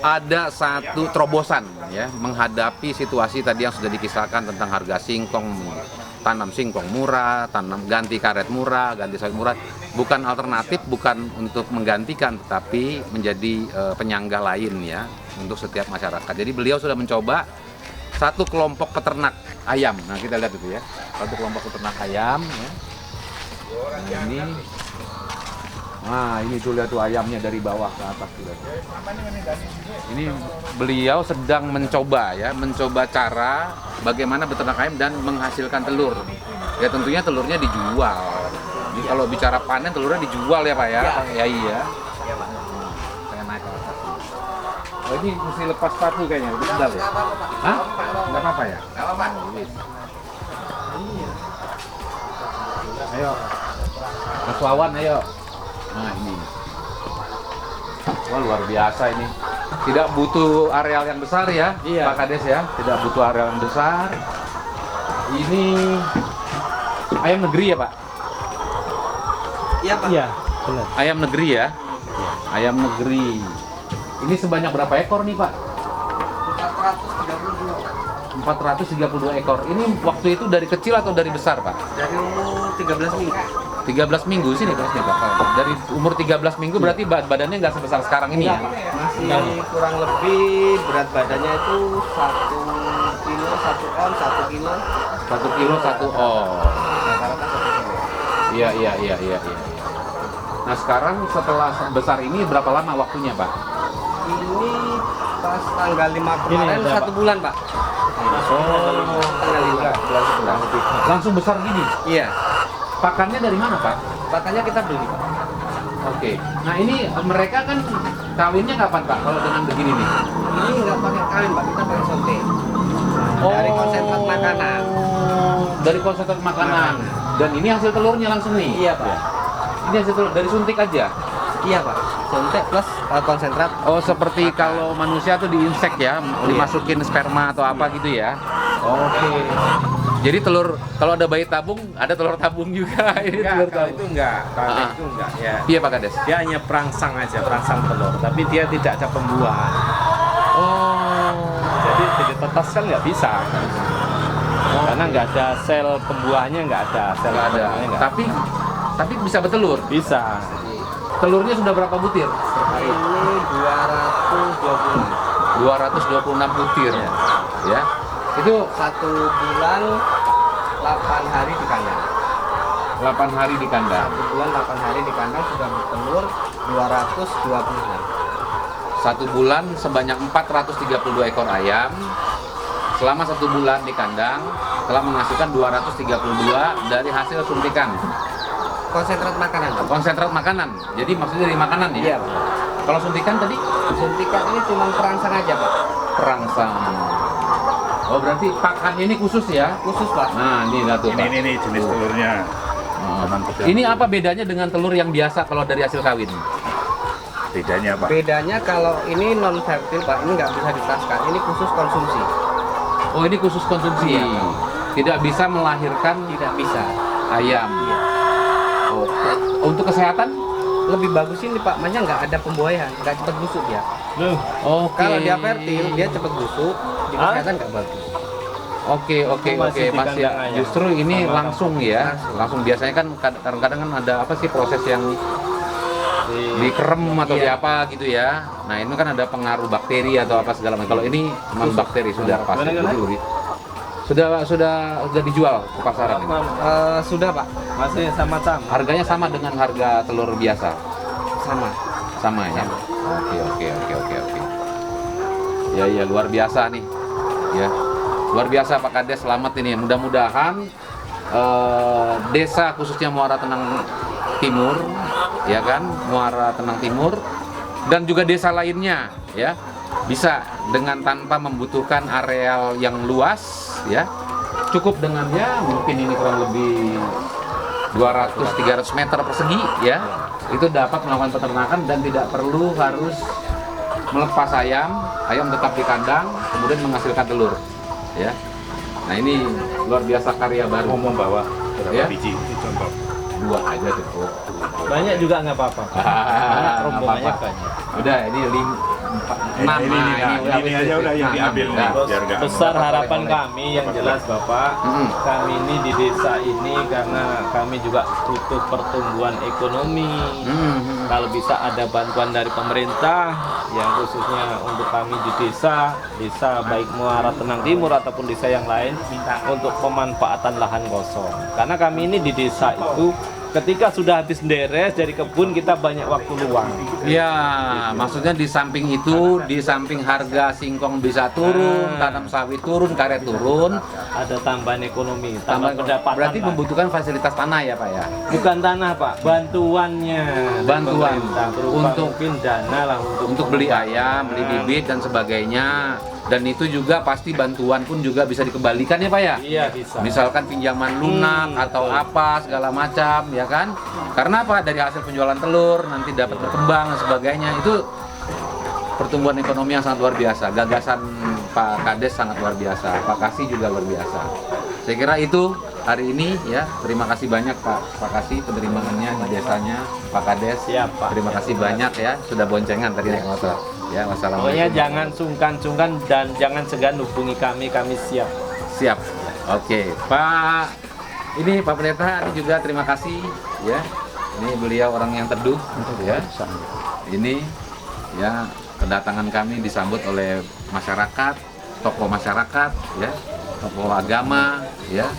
ada satu terobosan ya menghadapi situasi tadi yang sudah dikisahkan tentang harga singkong, tanam singkong murah, tanam ganti karet murah, ganti sawit murah, bukan alternatif, bukan untuk menggantikan, tetapi menjadi penyangga lain ya untuk setiap masyarakat. Jadi beliau sudah mencoba satu kelompok peternak ayam. Nah kita lihat itu ya, satu kelompok peternak ayam ya. Ini tuh lihat tuh ayamnya dari bawah ke atas tuh. Ini beliau sedang mencoba cara bagaimana beternak ayam dan menghasilkan telur. Ya tentunya telurnya dijual. Jadi kalau bicara panen telurnya dijual ya Pak ya? Ya iya. Saya naik ke atas. Oh ini mesti lepas sepatu kayaknya, lebih sedap ya? Hah? Nggak apa-apa ya? Nggak apa-apa. Ayo. Mas Wawan ayo. Nah ini. Wah luar biasa ini. Tidak butuh areal yang besar ya, Pak Kades ya. Tidak butuh areal yang besar. Ini ayam negeri ya Pak? Iya Pak. Iya, benar. Ayam negeri ya? Ayam negeri. Ini sebanyak berapa ekor nih Pak? 432 ekor. Ini waktu itu dari kecil atau dari besar Pak? Dari umur 13 minggu. 13 minggu sini terusnya Pak. Dari umur 13 minggu berarti badannya nggak sebesar sekarang ini ya? Masih kurang lebih berat badannya itu 1 kilo, 1 on, 1 kilo. 1 kilo 1 on. Rata-rata 1 kilo. Iya. Nah sekarang setelah besar ini berapa lama waktunya Pak? Ini pas tanggal 5 kemarin 1 bulan Pak. Tanggal 5 bulan sebelah. Langsung besar gini? Iya. Pakannya dari mana Pak? Pakannya kita beli Pak. Oke. Nah ini mereka kan kawinnya kapan Pak? Kalau dengan begini nih? Ini nggak pakai kawin Pak, kita pakai sonte. Dari konsentrat makanan. Dari konsentrat makanan. Dan ini hasil telurnya langsung nih? Iya Pak. Ini hasil telur dari suntik aja? Iya Pak. Sonte plus konsentrat. Oh seperti kalau manusia tuh diinsek ya, dimasukin sperma atau apa gitu ya? Oke. Jadi telur, kalau ada bayi tabung, ada telur tabung juga. Ini Enggak, telur kalau tabung. itu enggak, kalau itu enggak ya. Iya Pak Kades? Dia hanya perangsang aja, perangsang telur, tapi dia tidak ada pembuahan. Oh. Jadi ditetes kan nggak bisa. Karena nggak ada sel pembuahannya, nggak ada. Sel Nggak ada. pembuahannya nggak Tapi bisa bertelur. bisa. Telurnya sudah berapa butir? Ini 226. 226 butir. Ya. Itu 1 bulan 8 hari di kandang. 8 hari di kandang. 1 bulan 8 hari di kandang sudah bertelur 226. 1 bulan sebanyak 432 ekor ayam. Selama 1 bulan di kandang telah menghasilkan 232 dari hasil suntikan. Konsentrat makanan. Konsentrat makanan. Jadi maksudnya dari makanan ya? Iya. Kalau suntikan tadi Suntikan ini cuma perangsang aja Pak. perangsang. Oh berarti pakannya ini khusus ya? Khusus Pak. Nah ini lah tuh Pak. Ini jenis telurnya. Ini apa bedanya dengan telur yang biasa kalau dari hasil kawin? Bedanya Pak. Bedanya kalau ini non fertil Pak, ini nggak bisa ditaskan. Ini khusus konsumsi. Oh ini khusus konsumsi. Iya. Tidak bisa melahirkan Tidak bisa. ayam. Iya. Oh. Untuk kesehatan? Lebih bagus ini Pak, makanya nggak ada pembuahan, nggak cepat busuk ya. Oke. Kalau dia fertil, dia cepat busuk. Di kesehatan nggak bagus. Oke, masih di kandang ayam. justru ini langsung ya. Langsung biasanya kan kadang-kadang kan ada apa sih proses yang dikerem atau Iya. diapa gitu ya. Nah, ini kan ada pengaruh bakteri atau apa segala macam. Kalau ini non bakteri sudah pasti. Sudah dijual ke pasaran ini. Sudah Pak, Masih sama-sama. Harganya sama dengan harga telur biasa. sama. Sama ya. Oke. Ya luar biasa nih. Ya. Luar biasa Pak Kades, selamat ini. Mudah-mudahan desa khususnya Muara Tenang Timur, ya kan, Muara Tenang Timur dan juga desa lainnya, ya, bisa dengan tanpa membutuhkan areal yang luas, ya, cukup dengan ya mungkin ini kurang lebih 200-300 meter persegi, ya, itu dapat melakukan peternakan dan tidak perlu harus melepas ayam tetap di kandang, kemudian menghasilkan telur, ya. Nah ini luar biasa karya baru. Ngomong bawa berapa Ya. biji? Ini contoh. 2 aja cukup. Banyak juga nggak apa-apa. Banyak rombongannya apa-apa. banyak. Udah, ini 6. Ini aja udah yang diambil nih, biar nggak Besar boleh, harapan boleh. kami yang jelas Bapak, Mm-mm. kami ini di desa ini karena kami juga butuh pertumbuhan ekonomi. Kalau bisa ada bantuan dari pemerintah yang khususnya untuk kami di desa baik Muara Tenang Timur ataupun desa yang lain untuk pemanfaatan lahan kosong. Karena kami ini di desa itu ketika sudah habis deres dari kebun kita banyak waktu luang. Ya, maksudnya di samping itu, di samping harga singkong bisa turun, tanam sawit turun, karet turun, Ada tambahan ekonomi, tambah tambah pendapatan. berarti lah. membutuhkan fasilitas tanah ya Pak ya? Bukan tanah Pak, bantuannya. dari Bantuan. pemerintah, berupa Untuk- mungkin dana lah Untuk beli ayam, beli bibit dan sebagainya. Dan itu juga pasti bantuan pun juga bisa dikembalikan ya Pak ya? Iya bisa. Misalkan pinjaman lunak atau apa segala macam ya kan? Karena apa? Dari hasil penjualan telur nanti dapat berkembang dan sebagainya. Itu pertumbuhan ekonomi yang sangat luar biasa. Gagasan Pak Kades sangat luar biasa. Pak Kasih juga luar biasa. Saya kira itu hari ini ya. Terima kasih banyak Pak Kasih penerimaannya di desanya Pak Kades. Siap, Pak. Terima kasih banyak ya sudah boncengan tadi naik motor. Ya, wassalamualaikum. Pokoknya jangan sungkan-sungkan dan jangan segan hubungi kami siap. Siap. Oke, Pak. Ini Pak Pendeta ini juga terima kasih ya. Ini beliau orang yang teduh ya. Ini ya kedatangan kami disambut oleh masyarakat, tokoh masyarakat ya, tokoh agama ya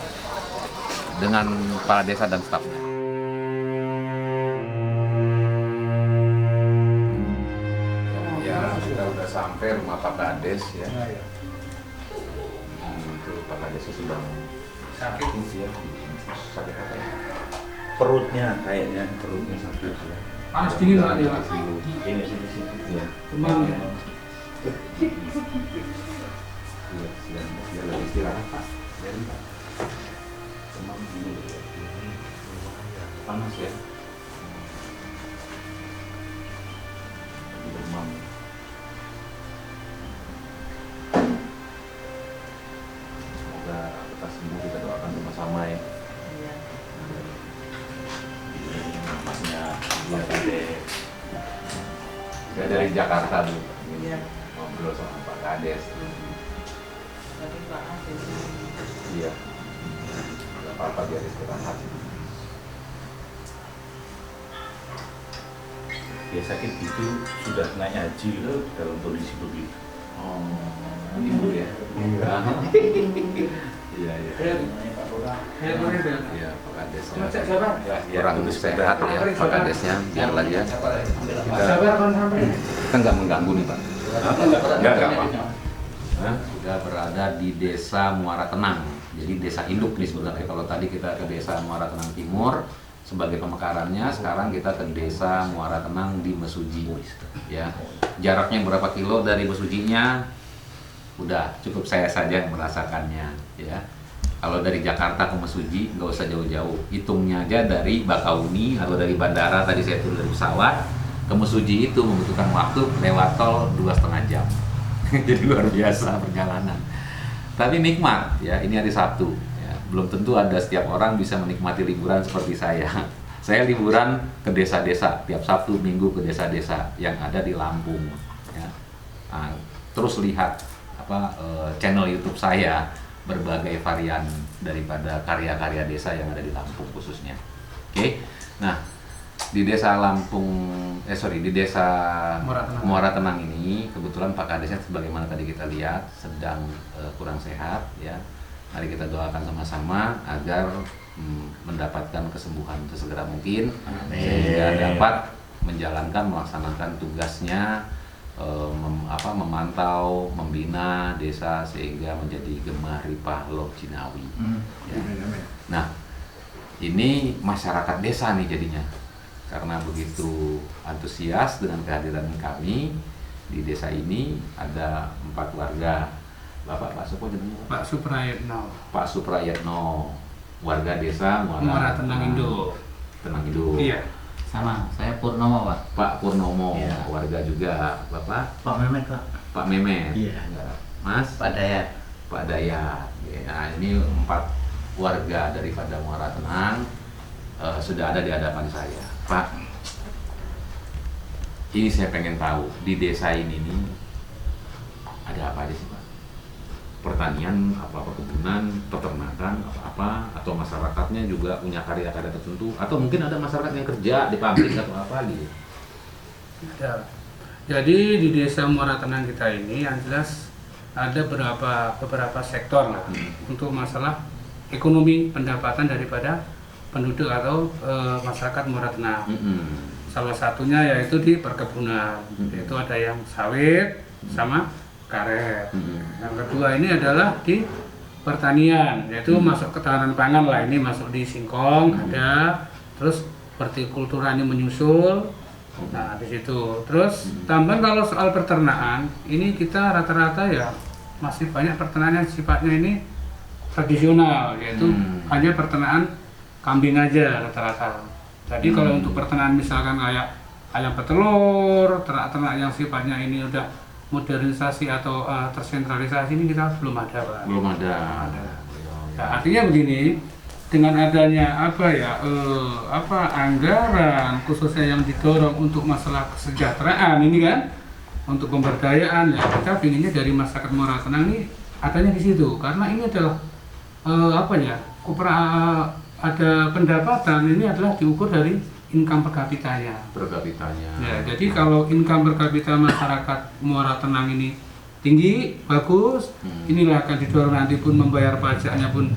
dengan kepala desa dan stafnya. Ya, kita udah sampai rumah Pak Kades ya. Itu Pak Kades sudah sakit ya. Sakit apa ya? perutnya kayaknya. Perutnya sakit ya. Panas dingin Pak ya. Ini sini. Iya. Demam ya. Iya, dia lagi istirahat Pak. Biarin Pak. Demam dulu ya. Panas ya. Lagi demam. Semoga lekas sembuh, kita doakan sama-sama ya. Masnya dia dari Jakarta Bu. Ngobrol sama Pak Kades. Iya. Gak apa-apa biar istirahat. Dia sakit gitu sudah naik haji loh dalam kondisi begitu. Oh, ibu ya? Iya, iya. Iya, Pak Kades. Kurang sehat ya Pak Kadesnya, biarlah ya. Kita nggak mengganggu nih Pak. Enggak apa. Sudah berada di desa Muara Tenang. Jadi desa induk nih sebenarnya. Kalau tadi kita ke desa Muara Tenang Timur sebagai pemekarannya, sekarang kita ke desa Muara Tenang di Mesuji. Ya, jaraknya berapa kilo dari Mesujinya? Udah cukup saya saja yang merasakannya. Ya, kalau dari Jakarta ke Mesuji nggak usah jauh-jauh. Hitungnya aja dari Bakauni atau dari bandara tadi saya turun dari pesawat ke Mesuji itu membutuhkan waktu lewat tol 2,5 jam. Jadi luar biasa perjalanan. Tapi nikmat ya, ini hari Sabtu ya. Belum tentu ada setiap orang bisa menikmati liburan seperti saya. Saya liburan ke desa-desa tiap Sabtu Minggu ke desa-desa yang ada di Lampung ya. Nah, terus lihat channel YouTube saya, berbagai varian daripada karya-karya desa yang ada di Lampung khususnya. Oke. Nah, di desa di desa Muara Tenang ini kebetulan Pak Kadesnya sebagaimana tadi kita lihat sedang kurang sehat ya. Mari kita doakan sama-sama agar mendapatkan kesembuhan sesegera mungkin sehingga dapat melaksanakan tugasnya memantau, membina desa sehingga menjadi Gemah Ripah Loh Cinawi. Ya. Nah, ini masyarakat desa nih jadinya. Karena begitu antusias dengan kehadiran kami di desa ini, ada 4 warga. Pak Suprayitno. Pak Suprayitno, warga desa Muara Tenang Induk. Tenang Induk. Iya. Sama, saya Purnomo Pak. Pak Purnomo, Iya. warga juga. Bapak Pak Mehmet Pak. Pak Mehmet. Iya. Mas Pak Dayat. Pak Dayat. Nah, ini 4 warga daripada Muara Tenang. sudah ada di hadapan saya. Pak, ini saya pengen tahu di desa ini nih ada apa aja sih Pak? Pertanian, apa perkebunan, peternakan, apa atau masyarakatnya juga punya karya-karya tertentu, atau mungkin ada masyarakat yang kerja di pabrik atau apa gitu? Ya. Jadi di desa Muara Tenang kita ini yang jelas ada beberapa sektor lah untuk masalah ekonomi pendapatan daripada penduduk atau masyarakat Muara Tenang. Salah satunya yaitu di perkebunan, yaitu ada yang sawit sama karet. Yang kedua ini adalah di pertanian, yaitu masuk ketahanan pangan lah, ini masuk di singkong ada, terus hortikultura ini menyusul. Nah di situ, terus tambahan kalau soal peternakan, ini kita rata-rata ya masih banyak peternakan yang sifatnya ini tradisional, yaitu hanya peternakan kambing aja rata-rata. Jadi kalau untuk peternakan misalkan kayak ayam petelur, ternak-ternak yang sifatnya ini udah modernisasi atau tersentralisasi ini kita belum ada, Pak. Belum ada. Nah, artinya begini, dengan adanya anggaran khususnya yang didorong untuk masalah kesejahteraan ini kan, untuk pemberdayaan ya kita pinginnya dari masyarakat Muara Tenang ini adanya di situ, karena ini adalah ada pendapatan ini adalah diukur dari income per kapitanya. Per kapitanya. Ya, jadi kalau income per kapita masyarakat Muara Tenang ini tinggi, bagus, inilah akan didorong nanti pun membayar pajaknya pun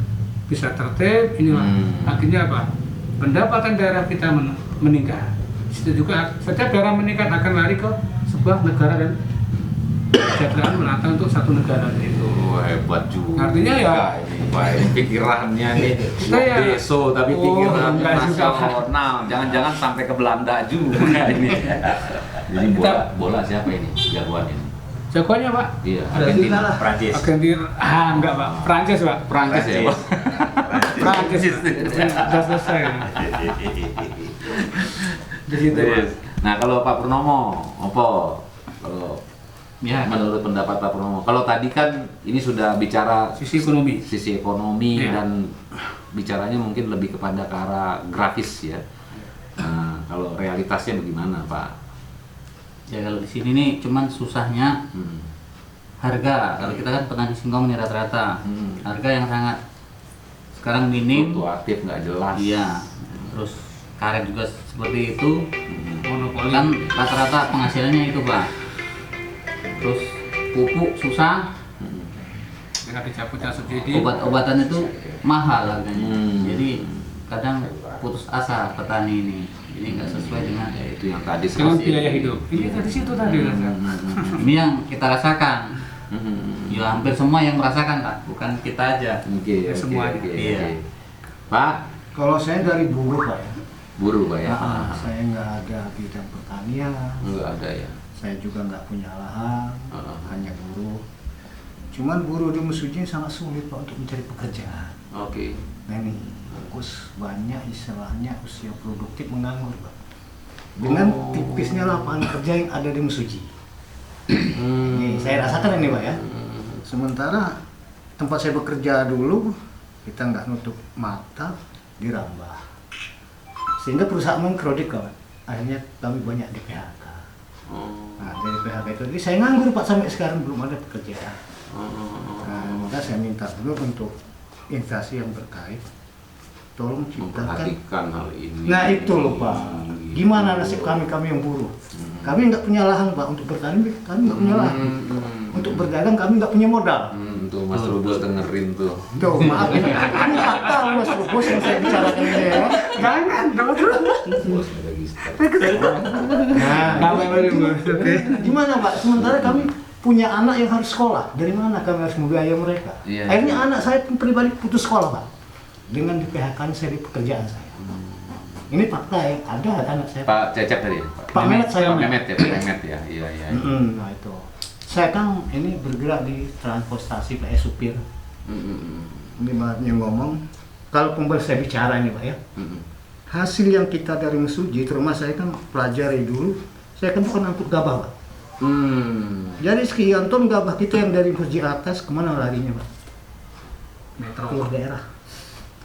bisa tertib. Inilah akhirnya apa? Pendapatan daerah kita meningkat. Itu juga setiap daerah meningkat akan lari ke sebuah negara dan kesejahteraan merata untuk satu negara itu. Hebat juga. Artinya ya ini baik pikirannya nih. Kita ya- Deso tapi pikiran enggak juga. nasional, jangan-jangan sampai ke Belanda juga ini. Jadi bola siapa ini? Jagoan ini. jagoannya, Pak. Iya. Argentina lah. Prancis. Argentina. Enggak, Pak. Prancis, Pak. Prancis ya, Pak. Prancis. Sudah selesai. Di situ, Pak. Nah, kalau Pak Purnomo, apa? Kalau Ya, menurut pendapat Pak Purnomo, kalau tadi kan ini sudah bicara sisi ekonomi. sisi ekonomi Iya. dan bicaranya mungkin lebih kepada ke arah grafis ya. Nah, kalau realitasnya bagaimana, Pak? Ya kalau di sini nih cuman susahnya Hmm. harga. Kalau kita kan petani singkong nih rata-rata harga yang sangat sekarang minim. Fluktuatif, nggak jelas. Iya. Terus karet juga seperti itu. Monopoli. Kan rata-rata penghasilannya itu, Pak. Terus pupuk susah, Dengan dicabutnya subsidi. obat-obatan itu mahal harganya. Hmm. Jadi kadang putus asa petani ini. Ini nggak sesuai dengan Ya, itu yang tadi Dengan seperti biaya itu. hidup. Ini tadi situ tadi. ini yang kita rasakan. Hmm. Ya hampir semua yang merasakan, Pak, bukan kita aja. Oke, oke, Semuanya. oke, Iya. oke. Pak, Kalau saya dari buruh, Pak ya. buruh Pak ya? Saya nggak ada bidang pertanian. Enggak ada ya. Saya juga nggak punya lahan, Ah. hanya buruh. Cuman buruh di Mesuji sangat sulit, Pak, untuk mencari pekerjaan. Oke. Nah ini, fokus banyak istilahnya usia produktif menganggur, Pak. Dengan tipisnya lapangan kerja yang ada di Mesuji. Ini saya rasakan ini, Pak ya. Sementara tempat saya bekerja dulu, kita nggak nutup mata, dirambah. Sehingga perusahaan mengkredit, Pak. Akhirnya kami banyak di PHK. Nah, dari PHK itu, jadi saya nganggur, Pak, sampai sekarang belum ada pekerjaan. Nah, maka saya minta dulu untuk instansi yang berkait, tolong ciptakan. Memperhatikan hal ini. Nah itu loh, Pak. Gimana nasib kami yang buruh? Kami nggak punya lahan, Pak, untuk bertani. Kami nggak punya lahan. Untuk berdagang kami nggak punya modal. Tuh Mas Rubus dengerin tuh. Tuh, maaf ini fakta, Mas Rubus yang saya bicarakan ini ya. Jangan, terus. Nah, gimana, Pak? Sementara kami punya anak yang harus sekolah. Dari mana kami harus membiayai mereka? Iya. Akhirnya anak saya pun pribadi putus sekolah, Pak. Dengan di PHK saya di pekerjaan saya. Ini fakta ya, ada anak saya. Pak Cecep tadi. Pak Mehmet saya. Pak Mehmet ya, Pak Mehmet ya. Iya, iya. Nah itu. Saya kan ini bergerak di transportasi, Pak ya, supir. Ini bahannya ngomong. Kalau pembeli saya bicara ini, Pak ya. Hasil yang kita dari Mesuji, terutama saya kan pelajari dulu, saya kan bukan angkut gabah, Pak. Jadi sekian ton gabah kita yang dari Mesuji atas, kemana larinya, Pak? Keluar daerah.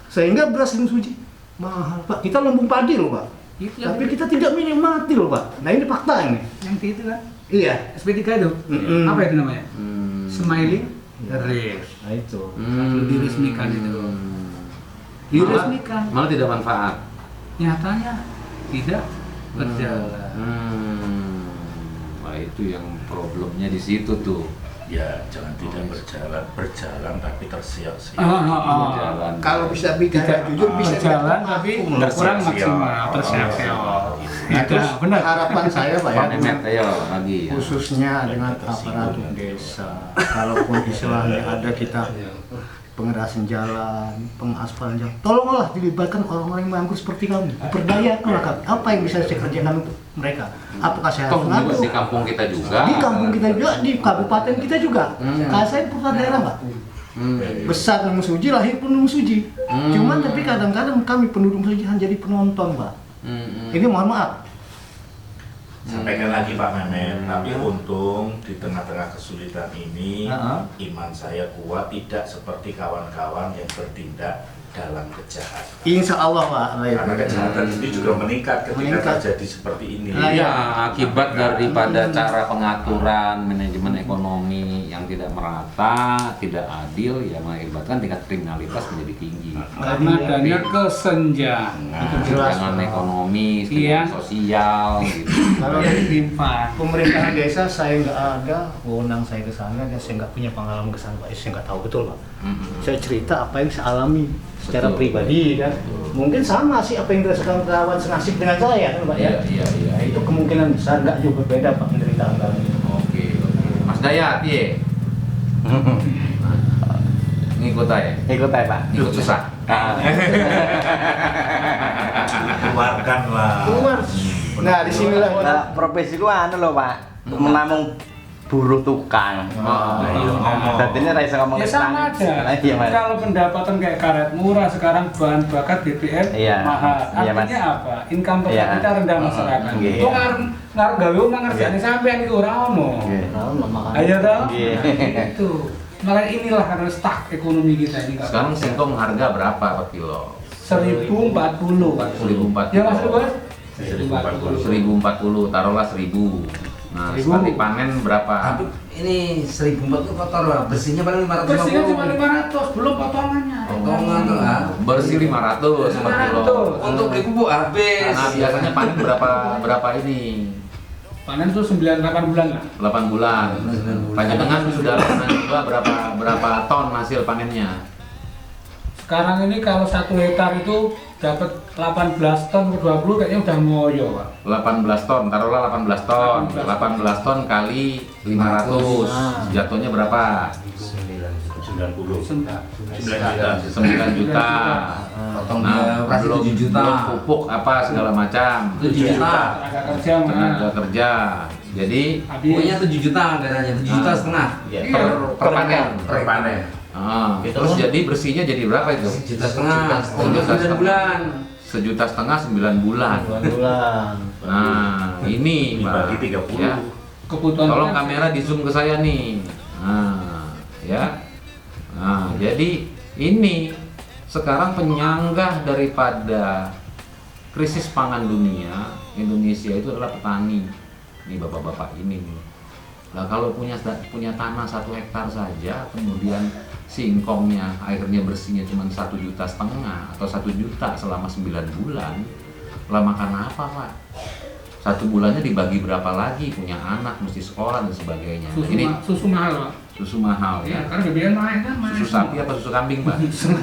Sehingga beras di Mesuji Mahal Pak, kita lumbung padi loh Pak. Itu yang Tapi kita tidak menikmati loh Pak. Nah ini fakta ini. yang itu kan Iya. SP3 itu. Apa itu namanya? Smiling Race. Nah itu. Lalu diresmikan itu. Diresmikan. Malah tidak manfaat. Nyatanya tidak berjalan. Nah itu yang problemnya di situ tuh. Ya jangan tidak berjalan tapi tersiok-siok. Jalan. Kalau bisa bicara jujur bisa berjalan tapi kurang maksimal, tersiap-siap. Itu benar. Harapan saya Pak ya. Pak Mehmet, ayo lagi. Ya. Khususnya dengan aparatur desa. Kalaupun istilahnya ada kita pengerasan jalan, pengaspalan jalan, tolonglah dilibatkan orang-orang yang menganggur seperti kami. Berdayakanlah kami. Apa yang bisa saya kerjakan untuk mereka? Apakah saya Toh harus juga ngatur? di kampung kita juga. Di kampung kita juga, di kabupaten kita juga. Karena saya pusat daerah Pak. Besar di Mesuji, lahir pun di Mesuji. Cuman tapi kadang-kadang kami penduduk Mesuji hanya jadi penonton Pak. Ini mohon maaf. Sampaikan lagi Pak Mehmet, tapi untung di tengah-tengah kesulitan ini iman saya kuat, tidak seperti kawan-kawan yang bertindak dalam kejahatan. Insya Allah Pak. Karena kejahatan ini juga meningkat ketika Meningkat. terjadi seperti ini. Iya, akibat daripada cara pengaturan manajemen ekonomi yang tidak merata, tidak adil, ya mengakibatkan tingkat kriminalitas menjadi tinggi. Karena adanya kesenjangan. Jangan ekonomi, Iya. sosial, gitu. Kalau Yang dari timpang. pemerintahan desa saya nggak ada wewenang saya ke sana dan saya nggak punya pengalaman ke sana Pak. Saya nggak tahu betul Pak. Saya cerita apa yang saya alami secara Betul. pribadi kan. Mungkin sama sih apa yang dirasakan kawan senasib dengan saya kan Pak ya. Iya. Nah, itu kemungkinan besar nggak juga beda Pak penderitaan kami. Oke. Mas Dayat, iya. Ngikut aja. Ikut aja Pak. Ikut susah. Keluarkanlah. Keluar. Nah di sini lah. Nah, profesiku anu lho Pak, menamung buruh tukang. Dan ini ra iso ngomong Ya sama aja. Iya, Mas. Kalau pendapatan kayak karet murah sekarang bahan bakar BBM Iya. mahal. Iya, Mas. Artinya apa? Income per Iya. kapita rendah masyarakat. Iya. Itu ngaruh gawe omah ngerjain sampean iku ora ono. Ayo toh. Iya. Itu. Makanya inilah karena stuck ekonomi kita ini. Kak. Sekarang singkong harga berapa per kilo? 1040. 1040. Ya Mas Bos? 1040, taruhlah 1000. Nah, sekali panen berapa? Ini 1040 kotor lah, bersihnya paling 550. Bersihnya cuma 500, belum potongannya. Potongan tuh ah. Bersih 500 per kilo. Untuk beli pupuk habis. Nah, biasanya panen berapa ini? Panen tuh 9-8 bulan lah. 8 bulan. Panjenengan sudah pernah coba berapa ton hasil panennya? Sekarang ini kalau 1 hektar itu dapat 18 ton ke 20 kayaknya udah ngoyo, Pak. 18 ton, taruhlah 18 ton. 18 ton kali 500. Jatuhnya berapa? 90. 9 juta. Potong Nah, dia operasi belum 7 juta. belum pupuk apa segala macam. 7 juta. Tenaga kerja mana? Tenaga kerja. Jadi Pokoknya 7 juta anggarannya, 7 juta setengah. per panen. Per panen. Terus jadi bersihnya jadi berapa itu? 1,5 juta untuk 9 setengah. bulan. 1,5 juta 9 bulan. Bulan. Nah, ini Dibagi Mbak. 30. Ya. Kebutuhan Tolong kan- kamera di zoom ke saya nih. Nah, ya. Nah, jadi ini sekarang penyanggah daripada krisis pangan dunia, Indonesia itu adalah petani. Ini bapak-bapak ini nih. Nah, kalau punya tanah 1 hektar saja, kemudian singkongnya akhirnya bersihnya cuma 1,5 juta atau 1 juta selama 9 bulan, lah makan apa Pak? 1 bulannya dibagi berapa lagi, punya anak mesti sekolah dan sebagainya. Susu, Ini susu mahal, Pak. susu mahal Ya, ya. karena BBM naik kan naik. Susu sapi apa susu kambing Pak? Susu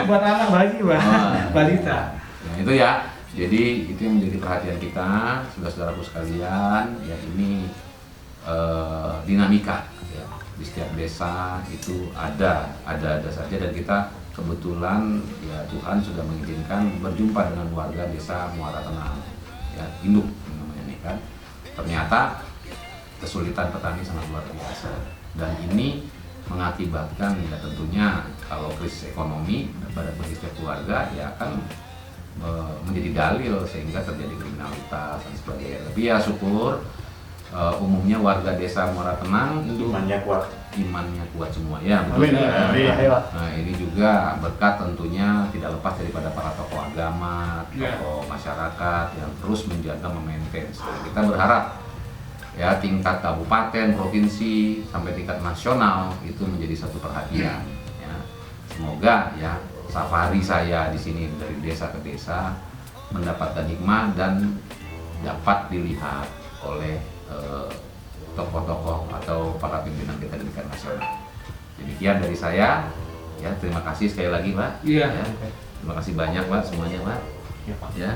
buat anak bayi, Pak. Oh. Balita. Nah, itu ya. Jadi itu yang menjadi perhatian kita, saudara-saudaraku sekalian. Ya ini dinamika ya. Di setiap desa itu ada saja, dan kita kebetulan ya Tuhan sudah mengizinkan berjumpa dengan warga desa Muara Tenang ya, induk namanya ini kan. Ternyata kesulitan petani sangat luar biasa, dan ini mengakibatkan ya tentunya kalau krisis ekonomi pada bagi setiap keluarga ya akan menjadi dalil sehingga terjadi kriminalitas dan sebagainya. Tapi ya syukur umumnya warga desa Muara Tenang Imannya kuat. imannya kuat semua ya, betul. Nah, ini juga berkat tentunya tidak lepas daripada para tokoh agama, tokoh masyarakat yang terus menjaga memaintain. Kita berharap ya tingkat kabupaten, provinsi sampai tingkat nasional itu menjadi satu perhatian ya. Semoga ya safari saya di sini dari desa ke desa mendapatkan hikmah dan dapat dilihat oleh tokoh-tokoh atau para pimpinan kita di tingkat nasional. Demikian dari saya. Ya, terima kasih sekali lagi, Pak. Iya. Ya, terima kasih banyak, Pak, semuanya, Pak. Ya,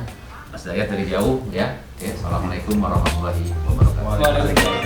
Mas Dayat dari jauh, ya. Assalamualaikum warahmatullahi wabarakatuh. Waalaikumsalam.